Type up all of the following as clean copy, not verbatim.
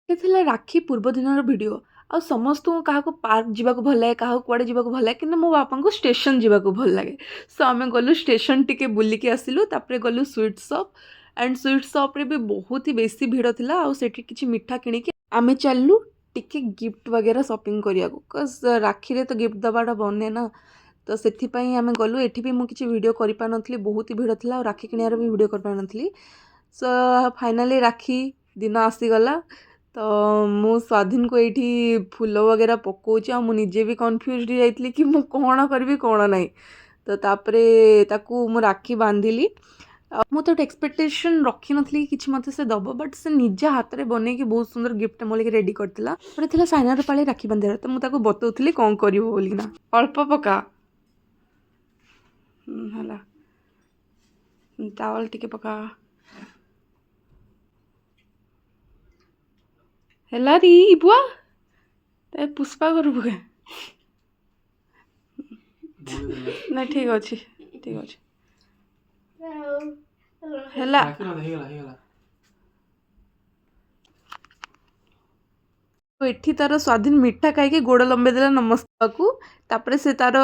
ये थिला राखी पूर्व दिनर वीडियो आ समस्त क्या पार्क जावाक भल लगे क्या कुआडे जावाक भल लगे कि मो बापा को स्टेशन जावाक भल लगे। सो आम गलु स्टेशन टिके बुलिकी आसिलु तापरे गलु sweet shop and sweet shop रे भी बहुत ही बेसी भिड़ थिला आ सेठी किछि मिठा किनिकी आमे चललु टिके गिफ्ट वगैरह शॉपिंग करिया को कज राखी रे तो गिफ्ट दबाटा बने ना। तो सेथिपाई आमे गलु एठी भी मु किछि वीडियो करि पा नथली बहुत ही भिड़ थिला आ राखी किनियार भी वीडियो कर पा नथली। सो फाइनली राखी दिन आसीगला। तो मु स्वाधीन को ये फूल वगैरह पकाऊँ आ मुझे भी कन्फ्यूज जाइली कि मु कौन करी कौन ना। तो तापरे ताकू मु राखी बांधिली मु तो एक्सपेक्टेशन रखी नथली कि मते से दब बट से निजे हाथ में बन के बहुत सुंदर गिफ्ट मोल रेडी करथिला। थी साइनार पाली राखी बांधार तो मुझे बताऊली कौन करना अल्प पका है टावल टिके पका है री बुआ ते पुष्पा कर ना ठीक अच्छे ठीक अच्छे हैला तो एठी तार स्वाधीन मिठा खाई गोड़ लंबे देला नमस्कार को तापरे से तार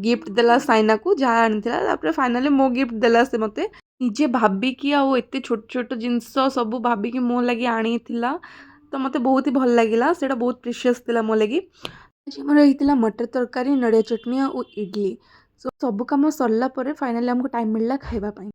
गिफ्ट देला साइना को जहाँ आनीला तापरे फाइनली मो गिफ्ट देला से मते निजे भाबिकी आ एते छोट छोट जिनस सब भाबिकी मो लगी आनी थिला। तो मते बहुत ही भल लगिला सेटा बहुत प्रीशियस थिला मो लगी। आज हमर रहितला मटर तरकारी नड़िया चटनी और इडली। सो सब काम सरला परे फाइनली हमको टाइम मिलला खाइबा पई।